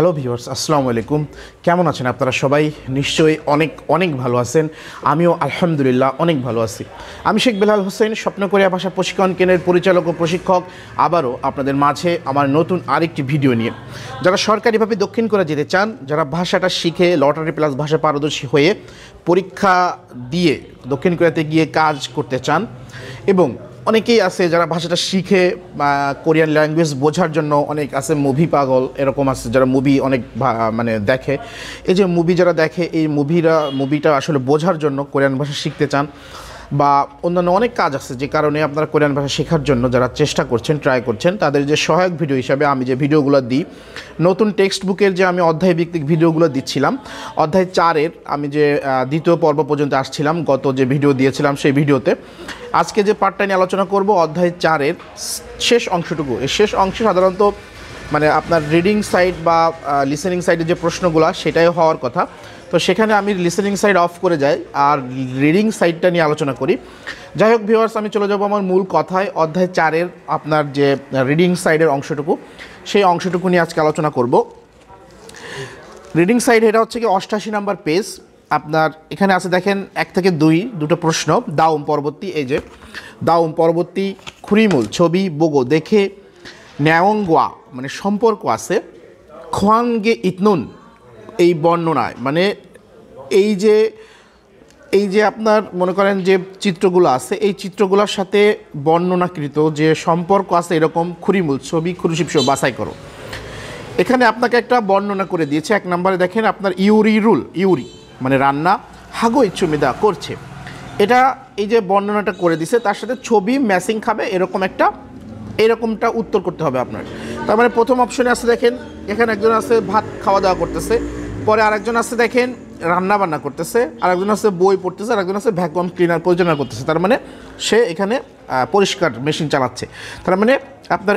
Hello viewers, আসসালামু আলাইকুম। কেমন আছেন আপনারা সবাই? নিশ্চয়ই অনেক অনেক ভালো আছেন। আমিও আলহামদুলিল্লাহ অনেক ভালো আছি। আমি শেখ বেলাল হোসেন, স্বপ্নকরিয়া ভাষা প্রশিক্ষণ কেন্দ্রের পরিচালক ও প্রশিক্ষক, আবারও আপনাদের মাঝে আমার নতুন আরেকটি ভিডিও নিয়ে। যারা সরকারিভাবে দক্ষিণ কোরিয়া যেতে চান, যারা ভাষাটা শিখে লটারি প্লাস ভাষা পারদর্শী হয়ে পরীক্ষা দিয়ে দক্ষিণ কোরিয়াতে গিয়ে কাজ করতে চান, এবং অনেকেই আছে যারা ভাষাটা শিখে কোরিয়ান ল্যাঙ্গুয়েজ বোঝার জন্য, অনেক আছে মুভি পাগল, এরকম আছে যারা মুভি অনেক মানে দেখে। এই যে মুভি যারা দেখে, এই মুভিটা আসলে বোঝার জন্য কোরিয়ান ভাষা শিখতে চান, বা অন্যান্য অনেক কাজ আছে যে কারণে আপনারা কোরিয়ান ভাষা শেখার জন্য যারা চেষ্টা করছেন, ট্রাই করছেন, তাদের যে সহায়ক ভিডিও হিসাবে আমি যে ভিডিওগুলো দিই, নতুন টেক্সট বুকের যে আমি অধ্যায় ভিত্তিক ভিডিওগুলো দিচ্ছিলাম, অধ্যায় 4-এর আমি যে দ্বিতীয় পর্ব পর্যন্ত আসছিলাম গত যে ভিডিও দিয়েছিলাম সেই ভিডিওতে, আজকে যে পার্টটা নিয়ে আলোচনা করব অধ্যায় 4-এর শেষ অংশটুকু। এই শেষ অংশে সাধারণত মানে আপনার রিডিং সাইড বা লিসেনিং সাইডে যে প্রশ্নগুলো সেটাই হওয়ার কথা, তো সেখানে আমি লিসেনিং সাইড অফ করে যাই আর রিডিং সাইডটা নিয়ে আলোচনা করি। যাই হোক ভিউয়ার্স, আমি চলে যাব আমার মূল কথায়। অধ্যায় 4-এর আপনার যে রিডিং সাইডের অংশটুকু, সেই অংশটুকু নিয়ে আজকে আলোচনা করব। রিডিং সাইড এটা হচ্ছে কি 88 নাম্বার পেজ। আপনার এখানে আছে দেখেন 1 থেকে 2 দুটো প্রশ্ন। দাউম পরবর্তী, এই যে দাউম পরবর্তী খুরিমুল ছবি বোগো দেখে ন্যাওঙ্গোয়া মানে সম্পর্ক আছে, খোয়ানগে ইতনুন এই বর্ণনায়, মানে এই যে আপনার মনে করেন যে চিত্রগুলো আছে, এই চিত্রগুলোর সাথে বর্ণনাকৃত যে সম্পর্ক আছে এরকম খুরিমুল ছবি খুরুশিপশো বাছাই করো। এখানে আপনাকে একটা বর্ণনা করে দিয়েছে। 1 নম্বরে দেখেন আপনার ইউরি মানে রান্না, হাগো ইচ্ছুমিদা করছে, এটা এই যে বর্ণনাটা করে দিছে তার সাথে ছবি ম্যাচিং খাবে এরকমটা উত্তর করতে হবে আপনার। তার মানে প্রথম অপশনে আছে দেখেন, এখানে একজন আছে ভাত খাওয়া দাওয়া করতেছে, পরে আরেকজন আছে দেখেন রান্না বান্না করতেছে, আরেকজন আছে বই পড়তেছে, আরেকজন আছে ভ্যাকুয়াম ক্লিনার পরিচালনা করতেছে। তার মানে সে এখানে পরিষ্কার মেশিন চালাচ্ছে। তার মানে আপনার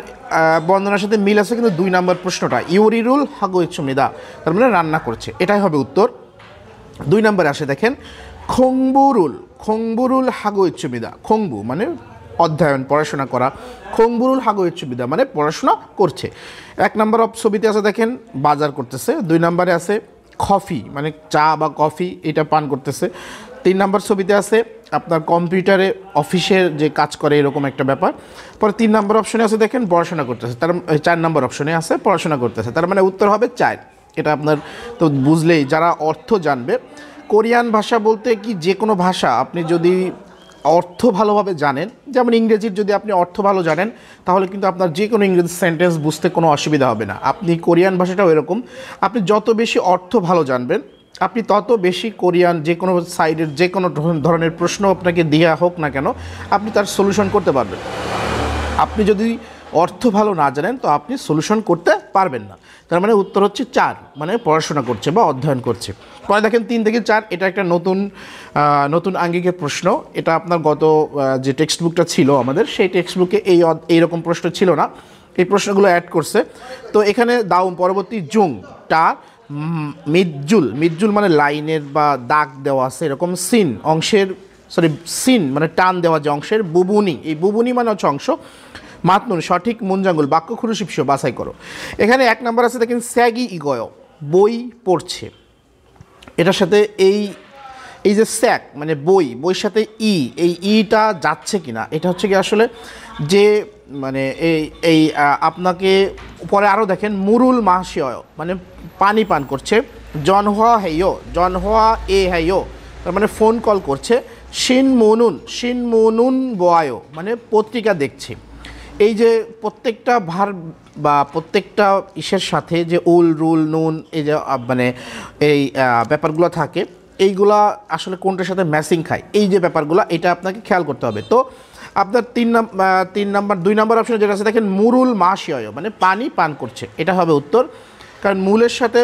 বর্ণনার সাথে মিল আছে, কিন্তু 2 নম্বর প্রশ্নটা ইউরিরুল হাগো ইচ্ছুমিদা, তার মানে রান্না করছে, এটাই হবে উত্তর। 2 নম্বরে আসে দেখেন খংবুরুল হাগো ইচ্ছুমিদা, খংবু মানে অধ্যয়ন পড়াশোনা করা, খংবুরুল হাগো ইচ্ছুবিদা মানে পড়াশোনা করছে। 1 নম্বর ছবিতে আছে দেখেন বাজার করতেছে। 2 নম্বরে আছে কফি মানে চা বা কফি, এটা পান করতেছে। 3 নম্বর ছবিতে আছে আপনার কম্পিউটারে অফিসের যে কাজ করে এরকম একটা ব্যাপার। পরে 3 নম্বর অপশনে আছে দেখেন পড়াশোনা করতেছে, 4 নম্বর অপশনে আছে পড়াশোনা করতেছে, তার মানে উত্তর হবে 4। এটা আপনার তো বুঝলেই, যারা অর্থ জানবে, কোরিয়ান ভাষা বলতে কি যে কোনো ভাষা আপনি যদি অর্থ ভালোভাবে জানেন, যেমন ইংরেজির যদি আপনি অর্থ ভালো জানেন, তাহলে কিন্তু আপনার যে কোনো ইংরেজি সেন্টেন্স বুঝতে কোনো অসুবিধা হবে না। আপনি কোরিয়ান ভাষাটাও এরকম, আপনি যত বেশি অর্থ ভালো জানবেন, আপনি তত বেশি কোরিয়ান যে কোনো সাইডের যে কোনো ধরনের প্রশ্ন আপনাকে দেওয়া হোক না কেন, আপনি তার সলিউশন করতে পারবেন। আপনি যদি অর্থ ভালো না জানেন তো আপনি সলিউশন করতে পারবেন না। তার মানে উত্তর হচ্ছে 4, মানে পড়াশোনা করছে বা অধ্যয়ন করছে। পরে দেখেন 3 থেকে 4, এটা একটা নতুন আঙ্গিকের প্রশ্ন। এটা আপনার গত যে টেক্সট বুকটা ছিল আমাদের, সেই টেক্সট বুকে এইরকম প্রশ্ন ছিল না, এই প্রশ্নগুলো অ্যাড করছে। তো এখানে দাউম পরবর্তী জুংটা মিজ্জুল মানে লাইনের বা দাগ দেওয়া আছে এরকম, সিন মানে টান দেওয়া যে অংশের, বুবুনি, এই বুবুনি মানে হচ্ছে অংশ, মাতনুন সঠিক মুনজাঙ্গুল বাক্য খুরুশিপশো বাছাই করো। এখানে 1 নম্বর আছে দেখেন স্যাগি ইগয় বই পড়ছে, এটার সাথে এই যে স্যাক মানে বইয়ের সাথে এই ইটা যাচ্ছে কিনা, এটা হচ্ছে কি আসলে যে মানে এই আপনাকে পরে আরও দেখেন মুরুল মাসিয় মানে পানি পান করছে, জনহোয়া এ হেয় তার মানে ফোন কল করছে, শিন মনুন বয়ায় মানে পত্রিকা দেখছে। এই যে প্রত্যেকটা বা প্রত্যেকটা ইসের সাথে যে রুল নুন এই যে মানে এই ব্যাপারগুলো থাকে, এইগুলা আসলে কোনটার সাথে ম্যাচিং খায়, এই যে ব্যাপারগুলো, এটা আপনাকে খেয়াল করতে হবে। তো আপনার 2 নম্বর অপশনে যেটা আছে দেখেন মুরুল মাসিয় মানে পানি পান করছে, এটা হবে উত্তর, কারণ মূলের সাথে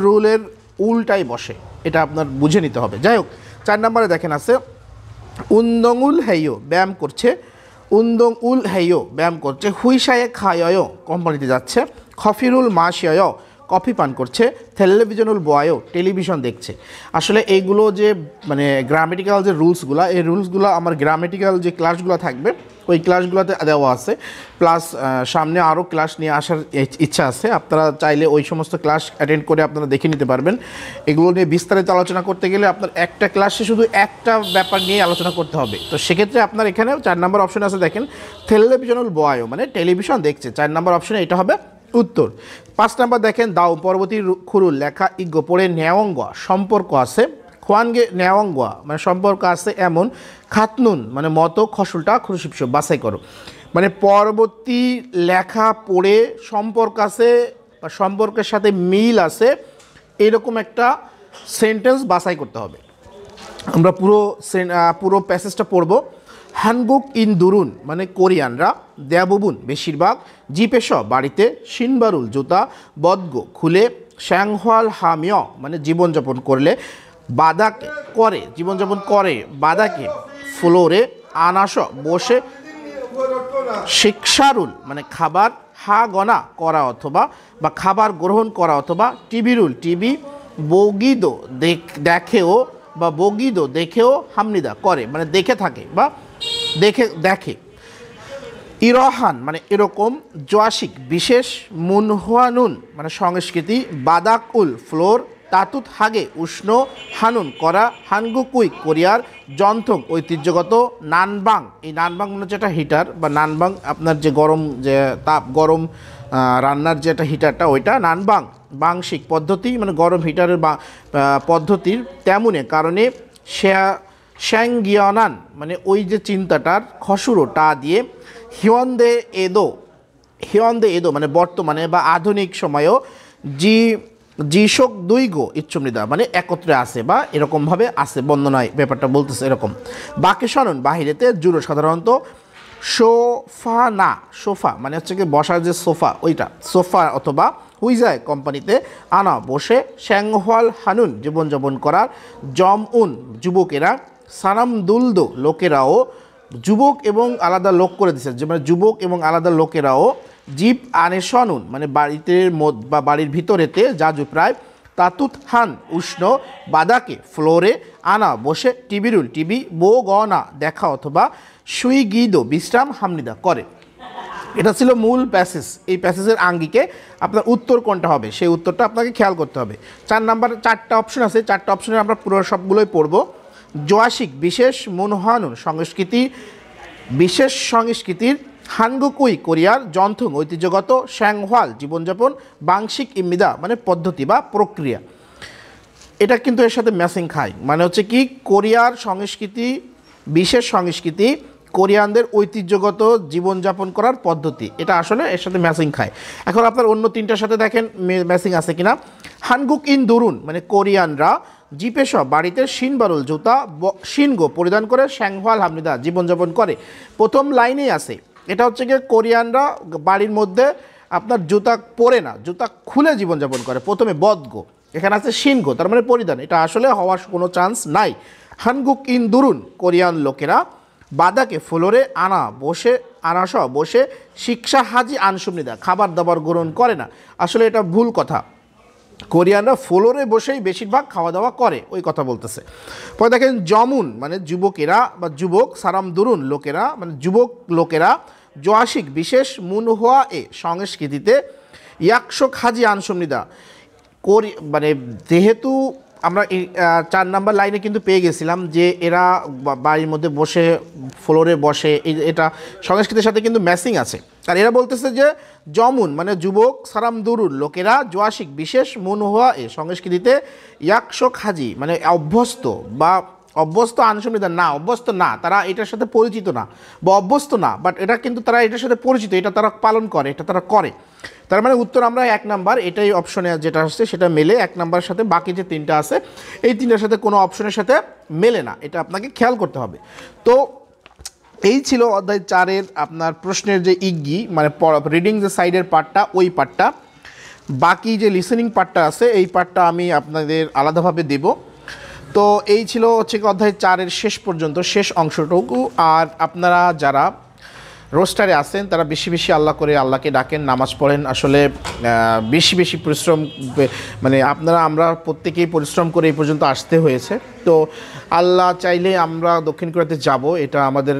রুলের উলটাই বসে, এটা আপনার বুঝে নিতে হবে। যাই হোক 4 নম্বরে দেখেন আছে উন্দংউল হেয় ব্যায়াম করছে, ব্যায়াম করছে, হুইসায়ে খায়য় কোম্পানিতে যাচ্ছে, খফিরুল মাসিয় কফি পান করছে, টেলিভিশনুল বয়ও টেলিভিশন দেখছে। আসলে এইগুলো যে মানে গ্রামেটিক্যাল যে রুলসগুলো, এই রুলসগুলো আমার গ্রামেটিক্যাল যে ক্লাসগুলো থাকবে ওই ক্লাসগুলোতে দেওয়া আছে, প্লাস সামনে আরও ক্লাস নিয়ে আসার ইচ্ছা আছে। আপনারা চাইলে ওই সমস্ত ক্লাস অ্যাটেন্ড করে আপনারা দেখে নিতে পারবেন। এগুলো নিয়ে বিস্তারিত আলোচনা করতে গেলে আপনার একটা ক্লাসে শুধু একটা ব্যাপার নিয়ে আলোচনা করতে হবে। তো সেক্ষেত্রে আপনার এখানে 4 নম্বর অপশন আছে, দেখেন টেলিভিশনুল বয়ও মানে টেলিভিশন দেখছে, 4 নম্বর অপশনে এটা হবে উত্তর। 5 নম্বর দেখেন দাও পরবর্তী খুরুল লেখা ইগ্য পড়ে ন্যাওয়াঙ্গা সম্পর্ক আছে, খোয়ানগে ন্যাওয়াঙ্গা মানে সম্পর্ক আছে এমন, খাতনুন মানে মতো, খসুলটা খুরুশিপস বাছাই করো। মানে পরবর্তী লেখা পড়ে সম্পর্ক আছে বা সম্পর্কের সাথে মিল আছে এরকম একটা সেন্টেন্স বাছাই করতে হবে। আমরা পুরো প্যাসেজটা পড়ব। হানগুক ইন দুরুন মানে কোরিয়ানরা, দেববুন বেশিরভাগ, জিপেশ বাড়িতে, শিনবারুল জুতা, বদগো খুলে, শ্যাংহওয়াল হামিয় মানে জীবনযাপন করলে, বাদাকে করে জীবনযাপন করে, বাদাকে ফ্লোরে, আনাস বসে, শিক্ষারুল মানে খাবার, হা গনা করা অথবা বা খাবার গ্রহণ করা অথবা, টিভিরুল টিভি, বগিদো দেখেও বা বগিদো দেখেও, হামনিদা করে মানে দেখে থাকে বা দেখে, ইরহান মানে এরকম, জোয়াশিক বিশেষ, মুনহুয়ানুন মানে সংস্কৃতি, বাদাকুল ফ্লোর, তাতুত হাগে উষ্ণ, হানুন করা, হানগুকুই কোরিয়ার, জন্থং ঐতিহ্যগত, নানবাং এই নানবাং মানে যেটা হিটার বা নানবাং আপনার যে গরম যে তাপ গরম রান্নার যেটা হিটারটা ওইটা নানবাং, বাংশিক পদ্ধতি মানে গরম হিটারের বা পদ্ধতির তেমনে কারণে শ্যাংগিয়নান মানে ওই যে চিন্তাটার খসুরো টা দিয়ে, হিয়ন্দে এদো মানে বর্তমানে বা আধুনিক সময়েও, জিশোক দুইগো ইচ্ছুমৃদা মানে একত্রে আসে বা এরকমভাবে আসে, বন্দনায় ব্যাপারটা বলতেছে এরকম। বাকি শোনন বাহিরেতে জুড়ো সাধারণত, সোফা মানে হচ্ছে কি বসার যে সোফা ওইটা সোফা অথবা হুইজায় কোম্পানিতে আনা বসে, শ্যাংহওয়াল হানুন জীবনযাপন করার, জম উন যুবকেরা, সানাম দুলদো লোকেরাও, যুবক এবং আলাদা লোক করে দিচ্ছে যে মানে যুবক এবং আলাদা লোকেরাও, জীব আনেশনুন মানে বাড়িতে বা বাড়ির ভিতরেতে জাজু প্রায়, তাতুত হান উষ্ণ, বাদাকে ফ্লোরে, আনা বসে, টিভিরুল টিভি, বো গনা দেখা অথবা, সুইগিদো বিশ্রাম, হামনিদা করে। এটা ছিল মূল প্যাসেজ। এই প্যাসেজের আঙ্গিকে আপনার উত্তর কোনটা হবে সেই উত্তরটা আপনাকে খেয়াল করতে হবে। 4 নাম্বার 4টা অপশন আছে, 4টা অপশনে আমরা পুরো সবগুলোই পড়ব। জোয়াশিক বিশেষ, মুনহানুন সংস্কৃতি বিশেষ সংস্কৃতির, হানগুকুই কোরিয়ার, জন্থং ঐতিহ্যগত, শ্যাংহওয়াল জীবনযাপন, বাংশিক ইমিদা মানে পদ্ধতি বা প্রক্রিয়া। এটা কিন্তু এর সাথে ম্যাচিং খায়, মানে হচ্ছে কি কোরিয়ার সংস্কৃতি বিশেষ সংস্কৃতি, কোরিয়ানদের ঐতিহ্যগত জীবনযাপন করার পদ্ধতি, এটা আসলে এর সাথে ম্যাচিং খায়। এখন আপনার অন্য 3টার সাথে দেখেন ম্যাচিং আছে কিনা। হানগুক ইন দুরুন মানে কোরিয়ানরা, জিপেশ বাড়িতে, শিনবারুল জুতা শিনগো পরিধান করে, শ্যাংহওয়াল হামনিদা জীবনযাপন করে। প্রথম লাইনেই আছে, এটা হচ্ছে গিয়ে কোরিয়ানরা বাড়ির মধ্যে আপনার জুতা পরে না, জুতা খুলে জীবনযাপন করে। প্রথমে বদগো, এখানে আছে শিনগো তার মানে পরিধান, এটা আসলে হওয়ার কোনো চান্স নাই। হানগুক ইন দুরুন কোরিয়ান লোকেরা, বাদাকে ফ্লোরে আনাস বসে, শিক্ষা হাজি আনসুমনিদা খাবার দাবার গ্রহণ করে না, আসলে এটা ভুল কথা। কোরিয়ানরা ফ্লোরে বসেই বেশিরভাগ খাওয়া দাওয়া করে ওই কথা বলতেছে। পরে দেখেন জমুন মানে যুবকেরা বা যুবক, সারাম দুরুন লোকেরা মানে যুবক লোকেরা, জোয়াশিক বিশেষ, মুনহুয়া সংস্কৃতিতে, ইয়াকশো খাজি আনসুমনিদা মানে যেহেতু আমরা এই 4 নাম্বার লাইনে কিন্তু পেয়ে গেছিলাম যে এরা বাড়ির মধ্যে বসে ফ্লোরে বসে, এটা সংস্কৃতির সাথে কিন্তু ম্যাচিং আছে। আর এরা বলতেছে যে জমুন মানে যুবক, সারাম দুরুন লোকেরা, জোয়াশিক বিশেষ, মুনহুয়া সংস্কৃতিতে, ইয়াকশো খাজি মানে অভ্যস্ত আনসুমনিদা না, অভ্যস্ত না, তারা এটার সাথে পরিচিত না বা অভ্যস্ত না, বাট এটা কিন্তু তারা এটার সাথে পরিচিত, এটা তারা পালন করে, এটা তারা করে। তার মানে উত্তর আমরা 1 নাম্বার এটাই অপশনে যেটা আসছে সেটা মেলে। 1 নাম্বারের সাথে বাকি যে 3টা আছে এই 3টার সাথে কোনো অপশনের সাথে মেলে না, এটা আপনাকে খেয়াল করতে হবে। তো এই ছিল অধ্যায় 4-এর আপনার প্রশ্নের যে ইগ্গি মানে রিডিং যে সাইডের পার্টটা ওই পার্টটা। বাকি যে লিসেনিং পার্টটা আছে এই পার্টটা আমি আপনাদের আলাদাভাবে দেব। তো এই ছিল হচ্ছে অধ্যায় 4-এর শেষ পর্যন্ত শেষ অংশটুকু। আর আপনারা যারা রোস্টারে আছেন তারা বেশি বেশি আল্লাহ করে আল্লাহকে ডাকেন, নামাজ পড়েন। আসলে বেশি বেশি পরিশ্রম, মানে আমরা প্রত্যেকেই পরিশ্রম করে এই পর্যন্ত আসতে হয়েছে। তো আল্লাহ চাইলে আমরা দক্ষিণ কোরিয়াতে যাব, এটা আমাদের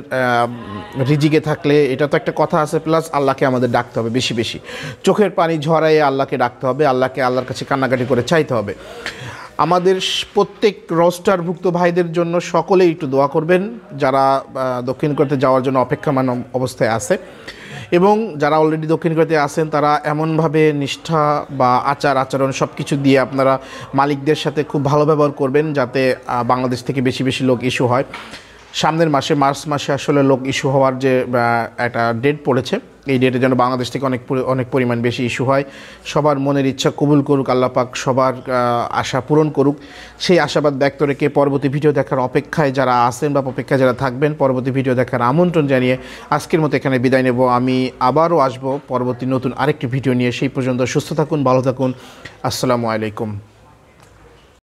রিজিকে থাকলে, এটা তো একটা কথা আছে। প্লাস আল্লাহকে আমাদের ডাকতে হবে বেশি বেশি, চোখের পানি ঝরাইয়ে আল্লাহকে ডাকতে হবে, আল্লাহর কাছে কান্নাকাটি করে চাইতে হবে। আমাদের প্রত্যেক রোস্টারভুক্ত ভাইদের জন্য সকলেই একটু দোয়া করবেন, যারা দক্ষিণ কোরিয়াতে যাওয়ার জন্য অপেক্ষামান অবস্থায় আছে, এবং যারা অলরেডি দক্ষিণ কোরিয়াতে আছেন তারা এমনভাবে নিষ্ঠা বা আচরণ সব কিছু দিয়ে আপনারা মালিকদের সাথে খুব ভালো ব্যবহার করবেন, যাতে বাংলাদেশ থেকে বেশি বেশি লোক ইস্যু হয়। সামনের মাসে মার্চ মাসে আসলে লোক ইস্যু হওয়ার যে একটা ডেট পড়েছে, এই ডেটে যেন বাংলাদেশ থেকে অনেক পরিমাণ বেশি ইস্যু হয়। সবার মনের ইচ্ছা কবুল করুক আল্লাহ পাক, সবার আশা পূরণ করুক, সেই আশাবাদ ব্যক্ত রেখে পরবর্তী ভিডিও দেখার অপেক্ষায় যারা আছেন বা অপেক্ষায় যারা থাকবেন, পরবর্তী ভিডিও দেখার আমন্ত্রণ জানিয়ে আজকের মতো এখানে বিদায় নেব। আমি আবারও আসবো পরবর্তী নতুন আরেকটি ভিডিও নিয়ে। সেই পর্যন্ত সুস্থ থাকুন, ভালো থাকুন। আসসালামু আলাইকুম।